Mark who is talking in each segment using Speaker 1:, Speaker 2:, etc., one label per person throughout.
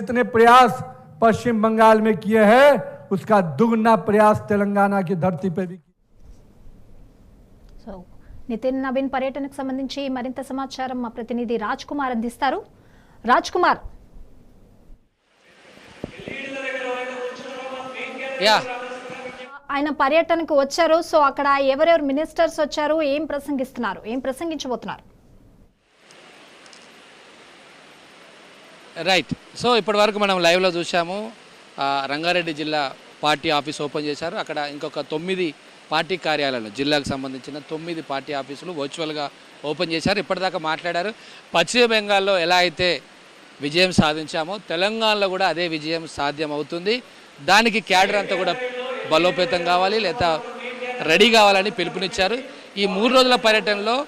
Speaker 1: जितने प्रयास पश्चिम बंगाल में किए हैं उसका दुगना प्रयास तेलंगाना की धरती पे भी
Speaker 2: సో నితిన్ నవీన్ పర్యటనకు సంబంధించి మరింత సమాచారం మా ప్రతినిధి రాజ్ కుమార్ అందిస్తారు. రాజ్ కుమార్, ఆయన పర్యటనకు వచ్చారు. సో అక్కడ ఎవరెవరు మినిస్టర్స్ వచ్చారు, ఏం ప్రసంగిస్తున్నారు, ఏం ప్రసంగించబోతున్నారు?
Speaker 3: రైట్. సో ఇప్పటి వరకు మనం లైవ్లో చూసాము, రంగారెడ్డి జిల్లా పార్టీ ఆఫీస్ ఓపెన్ చేశారు. అక్కడ ఇంకొక 9 పార్టీ కార్యాలయాలు, జిల్లాకు సంబంధించిన 9 పార్టీ ఆఫీసులు వర్చువల్గా ఓపెన్ చేశారు. ఇప్పటిదాకా మాట్లాడారు. పశ్చిమ బెంగాల్లో ఎలా అయితే విజయం సాధించామో తెలంగాణలో కూడా అదే విజయం సాధ్యం అవుతుంది. దానికి క్యాడర్ అంతా కూడా బలోపేతం కావాలి, లేదా రెడీ కావాలని పిలుపునిచ్చారు. ఈ 3 రోజుల పర్యటనలో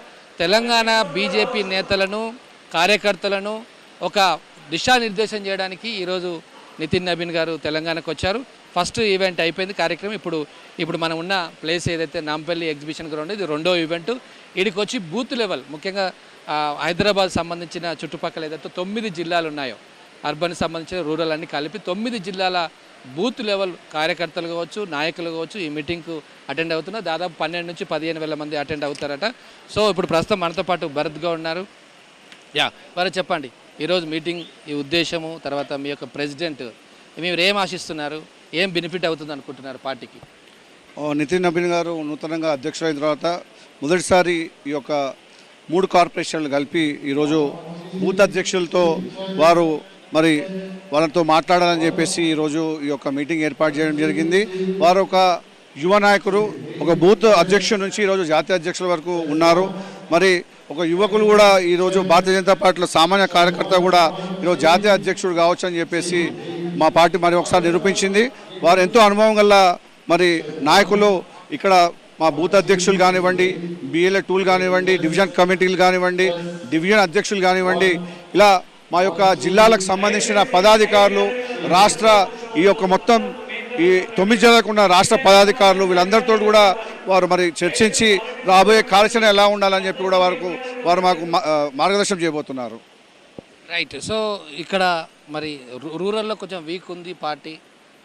Speaker 3: తెలంగాణ బీజేపీ నేతలను, కార్యకర్తలను ఒక దిశానిర్దేశం చేయడానికి ఈరోజు నితిన్ నవీన్ గారు తెలంగాణకు వచ్చారు. ఫస్ట్ ఈవెంట్ అయిపోయింది కార్యక్రమం. ఇప్పుడు మనం ఉన్న ప్లేస్ ఏదైతే నాంపల్లి ఎగ్జిబిషన్ గ్రౌండ్, ఇది 2వ ఈవెంట్. వీడికి వచ్చి బూత్ లెవెల్, ముఖ్యంగా హైదరాబాద్ సంబంధించిన చుట్టుపక్కల ఏదైతే 9 జిల్లాలు ఉన్నాయో, అర్బన్ సంబంధించిన రూరల్ అన్ని కలిపి 9 జిల్లాల బూత్ లెవెల్ కార్యకర్తలు కావచ్చు, నాయకులు కావచ్చు ఈ మీటింగ్కు అటెండ్ అవుతున్నారు. దాదాపు 12 నుంచి 15,000 మంది అటెండ్ అవుతారట. సో ఇప్పుడు ప్రస్తుతం మనతో పాటు భరత్గా ఉన్నారు. భరత్, చెప్పండి ఈరోజు మీటింగ్, ఈ ఉద్దేశము, తర్వాత మీ యొక్క ప్రెసిడెంట్, మీరు ఏం ఆశిస్తున్నారు, ఏం బెనిఫిట్ అవుతుంది అనుకుంటున్నారు పార్టీకి?
Speaker 4: నితిన్ నవీన్ గారు నూతనంగా అధ్యక్షులైన తర్వాత మొదటిసారి ఈ యొక్క 3 కార్పొరేషన్లు కలిపి ఈరోజు బూత్ అధ్యక్షులతో వారు మరి వాళ్ళతో మాట్లాడాలని చెప్పేసి ఈరోజు ఈ యొక్క మీటింగ్ ఏర్పాటు చేయడం జరిగింది. వారు ఒక యువ నాయకులు, ఒక బూత్ అధ్యక్షుడి నుంచి ఈరోజు జాతీయ అధ్యక్షుల వరకు ఉన్నారు. మరి ఒక యువకులు కూడా ఈరోజు భారతీయ జనతా పార్టీలో సామాన్య కార్యకర్త కూడా ఈరోజు జాతీయ అధ్యక్షుడు కావచ్చు అని చెప్పేసి మా పార్టీ మరి ఒకసారి నిరూపించింది. వారు ఎంతో అనుభవం గల మరి నాయకులు. ఇక్కడ మా బూత్ అధ్యక్షులు కానివ్వండి, బిఎల్ఏ టూల్ కానివ్వండి, డివిజన్ కమిటీలు కానివ్వండి, డివిజన్ అధ్యక్షులు కానివ్వండి, ఇలా మా యొక్క జిల్లాలకు సంబంధించిన పదాధికారులు, రాష్ట్ర ఈ యొక్క మొత్తం ఈ 9 జిల్లాలకు ఉన్న రాష్ట్ర పదాధికారులు, వీళ్ళందరితో కూడా వారు మరి చర్చించి రాబోయే కార్యాచరణ ఎలా ఉండాలని చెప్పి కూడా వారు మాకు మార్గదర్శనం చేయబోతున్నారు.
Speaker 3: రైట్. సో ఇక్కడ మరి రూరల్లో కొంచెం వీక్ ఉంది పార్టీ,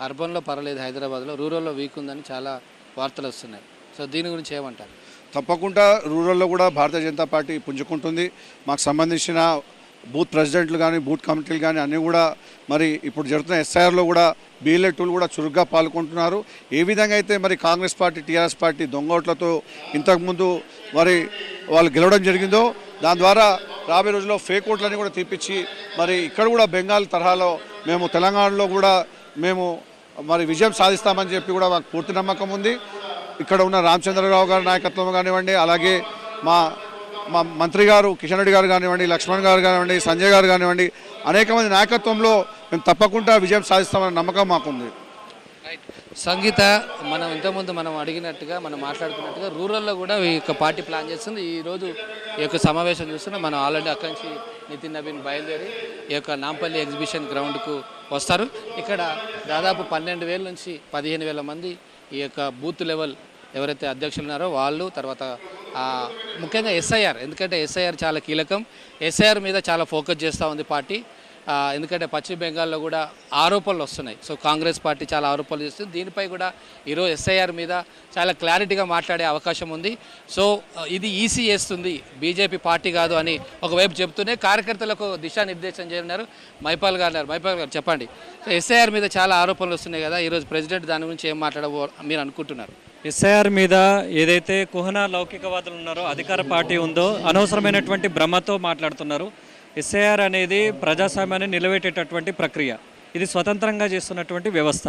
Speaker 3: అర్బన్లో పర్వాలేదు, హైదరాబాద్లో రూరల్లో వీక్ ఉందని చాలా వార్తలు వస్తున్నాయి. సో దీని గురించి ఏమంటారు?
Speaker 4: తప్పకుండా రూరల్లో కూడా భారతీయ జనతా పార్టీ పుంజుకుంటుంది. మాకు సంబంధించిన బూత్ ప్రెసిడెంట్లు కానీ, బూత్ కమిటీలు కానీ అన్నీ కూడా మరి ఇప్పుడు జరుగుతున్న ఎస్ఐఆర్లో కూడా బిఎల్ఏ టూలు కూడా చురుగ్గా పాల్గొంటున్నారు. ఏ విధంగా అయితే మరి కాంగ్రెస్ పార్టీ, టీఆర్ఎస్ పార్టీ దొంగ ఓట్లతో ఇంతకుముందు మరి వాళ్ళు గెలవడం జరిగిందో, దాని ద్వారా రాబోయే రోజుల్లో ఫేక్ ఓట్లని కూడా తీపిచ్చి మరి ఇక్కడ కూడా బెంగాల్ తరహాలో మేము తెలంగాణలో కూడా మేము మరి విజయం సాధిస్తామని చెప్పి కూడా మాకు పూర్తి నమ్మకం ఉంది. ఇక్కడ ఉన్న రామచంద్రరావు గారి నాయకత్వం కానివ్వండి, అలాగే మా మంత్రి గారు కిషన్ రెడ్డి గారు కానివ్వండి, లక్ష్మణ్ గారు కానివ్వండి, సంజయ్ గారు కానివ్వండి, అనేక మంది నాయకత్వంలో మేము తప్పకుండా విజయం సాధిస్తామనే నమ్మకం మాకుంది.
Speaker 3: సంగీత, మనం ఇంతకుముందు మనం అడిగినట్టుగా, మనం మాట్లాడుకున్నట్టుగా రూరల్లో కూడా ఈ యొక్క పార్టీ ప్లాన్ చేస్తుంది. ఈరోజు ఈ యొక్క సమావేశం చూస్తున్నా మనం ఆల్రెడీ అక్కడి నుంచి నితిన్ నవీన్ బయలుదేరి ఈ యొక్క నాంపల్లి ఎగ్జిబిషన్ గ్రౌండ్కు వస్తారు. ఇక్కడ దాదాపు 12,000 నుంచి 15,000 మంది ఈ యొక్క బూత్ లెవెల్ ఎవరైతే అధ్యక్షులు ఉన్నారో వాళ్ళు, తర్వాత ముఖ్యంగా ఎస్ఐఆర్, ఎందుకంటే ఎస్ఐఆర్ చాలా కీలకం. ఎస్ఐఆర్ మీద చాలా ఫోకస్ చేస్తూ ఉంది పార్టీ. ఎందుకంటే పశ్చిమ బెంగాల్లో కూడా ఆరోపణలు వస్తున్నాయి. సో కాంగ్రెస్ పార్టీ చాలా ఆరోపణలు చేస్తుంది. దీనిపై కూడా ఈరోజు ఎస్ఐఆర్ మీద చాలా క్లారిటీగా మాట్లాడే అవకాశం ఉంది. సో ఇది ఈసీ చేస్తుంది, బీజేపీ పార్టీ కాదు అని ఒకవైపు చెప్తూనే కార్యకర్తలకు దిశానిర్దేశం చేయన్నారు. మైపాల్ గారు చెప్పండి. సో ఎస్ఐఆర్ మీద చాలా ఆరోపణలు వస్తున్నాయి కదా, ఈరోజు ప్రెసిడెంట్ దాని గురించి ఏం మాట్లాడబో మీరు అనుకుంటున్నారు?
Speaker 5: ఎస్ఐఆర్ మీద ఏదైతే కుహనా లౌకికవాదులు ఉన్నారో, అధికార పార్టీ ఉందో, అనవసరమైనటువంటి భ్రమతో మాట్లాడుతున్నారు. ఎస్ఐఆర్ అనేది ప్రజాస్వామ్యాన్ని నిలబెట్టేటటువంటి ప్రక్రియ. ఇది స్వతంత్రంగా చేస్తున్నటువంటి వ్యవస్థ.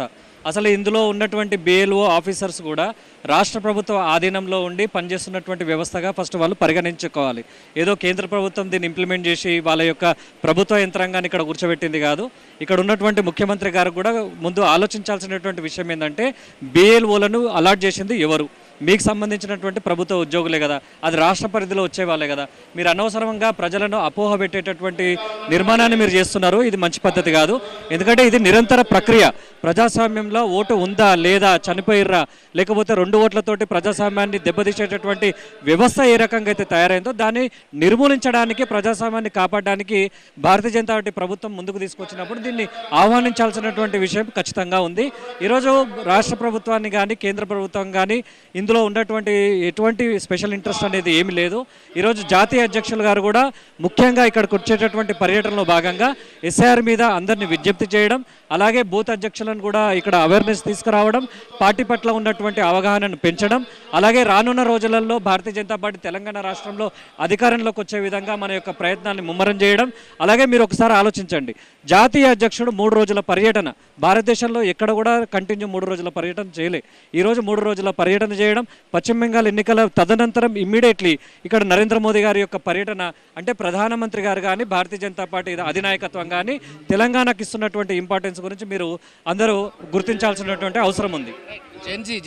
Speaker 5: అసలు ఇందులో ఉన్నటువంటి బిఎల్ఓ ఆఫీసర్స్ కూడా రాష్ట్ర ప్రభుత్వ ఆధీనంలో ఉండి పనిచేస్తున్నటువంటి వ్యవస్థగా ఫస్ట్ వాళ్ళు పరిగణించుకోవాలి. ఏదో కేంద్ర ప్రభుత్వం దీన్ని ఇంప్లిమెంట్ చేసి వాళ్ళ యొక్క ప్రభుత్వ యంత్రాంగాన్ని ఇక్కడ కూర్చోబెట్టింది కాదు. ఇక్కడ ఉన్నటువంటి ముఖ్యమంత్రి గారు కూడా ముందు ఆలోచించాల్సినటువంటి విషయం ఏంటంటే బిఎల్ఓలను అలాట్ చేసింది ఎవరు, మీకు సంబంధించినటువంటి ప్రభుత్వ ఉద్యోగులే కదా, అది రాష్ట్ర పరిధిలో వచ్చేవాళ్ళే కదా. మీరు అనవసరంగా ప్రజలను అపోహ పెట్టేటటువంటి నిర్మాణాన్ని మీరు చేస్తున్నారు. ఇది మంచి పద్ధతి కాదు. ఎందుకంటే ఇది నిరంతర ప్రక్రియ. ప్రజాస్వామ్యంలో ఓటు ఉందా లేదా, చనిపోయిర్రా, లేకపోతే 2 ఓట్లతోటి ప్రజాస్వామ్యాన్ని దెబ్బతీసేటటువంటి వ్యవస్థ ఏ రకంగా అయితే తయారైందో దాన్ని నిర్మూలించడానికి, ప్రజాస్వామ్యాన్ని కాపాడడానికి భారతీయ జనతా పార్టీ ప్రభుత్వం ముందుకు తీసుకొచ్చినప్పుడు దీన్ని ఆహ్వానించాల్సినటువంటి విషయం ఖచ్చితంగా ఉంది. ఈరోజు రాష్ట్ర ప్రభుత్వాన్ని కానీ కేంద్ర ప్రభుత్వం కానీ ఇందులో ఉన్నటువంటి ఎటువంటి స్పెషల్ ఇంట్రెస్ట్ అనేది ఏమీ లేదు. ఈరోజు జాతీయ అధ్యక్షులు గారు కూడా ముఖ్యంగా ఇక్కడికి వచ్చేటటువంటి పర్యటనలో భాగంగా ఎస్ఐఆర్ మీద అందరినీ విజ్ఞప్తి చేయడం, అలాగే బూత్ అధ్యక్షులను కూడా ఇక్కడ అవేర్నెస్ తీసుకురావడం, పార్టీ పట్ల ఉన్నటువంటి అవగాహనను పెంచడం, అలాగే రానున్న రోజులలో భారతీయ జనతా పార్టీ తెలంగాణ రాష్ట్రంలో అధికారంలోకి వచ్చే విధంగా మన యొక్క ప్రయత్నాన్ని ముమ్మరం చేయడం. అలాగే మీరు ఒకసారి ఆలోచించండి, జాతీయ అధ్యక్షుడు 3 రోజుల పర్యటన, భారతదేశంలో ఎక్కడ కూడా కంటిన్యూ 3 రోజుల పర్యటన చేయలే. ఈరోజు 3 రోజుల పర్యటన చేయడం, పశ్చిమ బెంగాల్ ఎన్నికల తదనంతరం ఇమ్మీడియట్లీ ఇక్కడ నరేంద్ర మోదీ గారి యొక్క పర్యటన, అంటే ప్రధానమంత్రి గారు కానీ భారతీయ జనతా పార్టీ అధినాయకత్వం కానీ తెలంగాణకు ఇస్తున్నటువంటి ఇంపార్టెన్స్ గురించి మీరు అందరూ గుర్తించాల్సినటువంటి అవసరం ఉంది.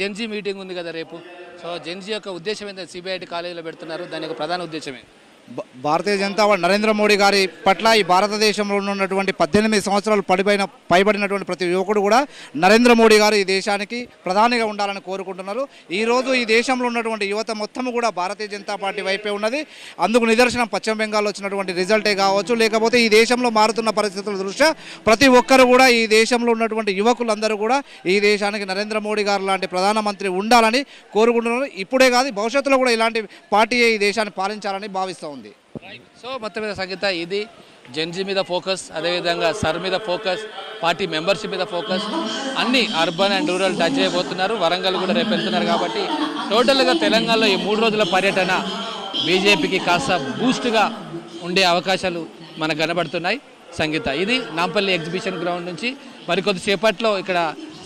Speaker 3: జెన్జీ మీటింగ్ ఉంది కదా రేపు. సో జెన్జీ యొక్క ఉద్దేశం ఏంటంటే సిబిఐటి కాలేజీలో పెడుతున్నారు, దాని యొక్క ప్రధాన ఉద్దేశమే
Speaker 6: భారతీయ జనతా పార్టీ నరేంద్ర మోడీ గారి పట్ల ఈ భారతదేశంలో ఉన్నటువంటి 18 సంవత్సరాలు పైబడినటువంటి ప్రతి యువకుడు కూడా నరేంద్ర మోడీ గారు ఈ దేశానికి ప్రధానిగా ఉండాలని కోరుకుంటున్నారు. ఈరోజు ఈ దేశంలో ఉన్నటువంటి యువత మొత్తం కూడా భారతీయ జనతా పార్టీ వైపే ఉన్నది. అందుకు నిదర్శనం పశ్చిమ బెంగాల్లో వచ్చినటువంటి రిజల్టే కావచ్చు, లేకపోతే ఈ దేశంలో మారుతున్న పరిస్థితుల దృష్ట్యా ప్రతి ఒక్కరు కూడా ఈ దేశంలో ఉన్నటువంటి యువకులందరూ కూడా ఈ దేశానికి నరేంద్ర మోడీ గారు లాంటి ప్రధానమంత్రి ఉండాలని కోరుకుంటున్నారు. ఇప్పుడే కాదు, భవిష్యత్తులో కూడా ఇలాంటి పార్టీయే ఈ దేశాన్ని పాలించాలని భావిస్తూ ఉంది.
Speaker 3: సో మొత్తం మీద సంగీత ఇది జెన్జీ మీద ఫోకస్, అదేవిధంగా సర్ మీద ఫోకస్, పార్టీ మెంబర్షిప్ మీద ఫోకస్, అన్ని అర్బన్ అండ్ రూరల్ టచ్ చేయబోతున్నారు. వరంగల్ కూడా రేపు వెళ్తున్నారు. కాబట్టి టోటల్గా తెలంగాణలో ఈ 3 రోజుల పర్యటన బీజేపీకి కాస్త బూస్ట్గా ఉండే అవకాశాలు మనకు కనబడుతున్నాయి. సంగీత ఇది నాంపల్లి ఎగ్జిబిషన్ గ్రౌండ్ నుంచి మరికొద్దిసేపట్లో ఇక్కడ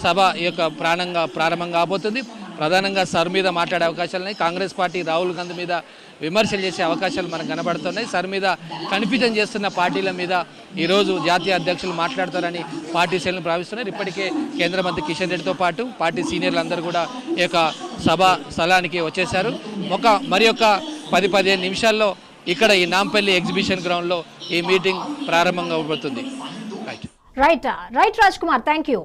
Speaker 3: సభ ఈ యొక్క ప్రారంభం కాబోతుంది. ప్రధానంగా సర్ మీద మాట్లాడే అవకాశాలు ఉన్నాయి. కాంగ్రెస్ పార్టీ రాహుల్ గాంధీ మీద విమర్శలు చేసే అవకాశాలు మనకు కనబడుతున్నాయి. సర్ మీద కన్ఫ్యూజన్ చేస్తున్న పార్టీల మీద ఈరోజు జాతీయ అధ్యక్షులు మాట్లాడతారని పార్టీ శ్రేణులు భావిస్తున్నారు. ఇప్పటికే కేంద్ర మంత్రి కిషన్ రెడ్డితో పాటు పార్టీ సీనియర్లు అందరూ కూడా ఈ యొక్క సభా స్థలానికి వచ్చేశారు. మరి ఒక 10-15 నిమిషాల్లో ఇక్కడ ఈ నాంపల్లి ఎగ్జిబిషన్ గ్రౌండ్లో ఈ మీటింగ్ ప్రారంభం కాబోతుంది.
Speaker 2: Right Raj Kumar, thank you.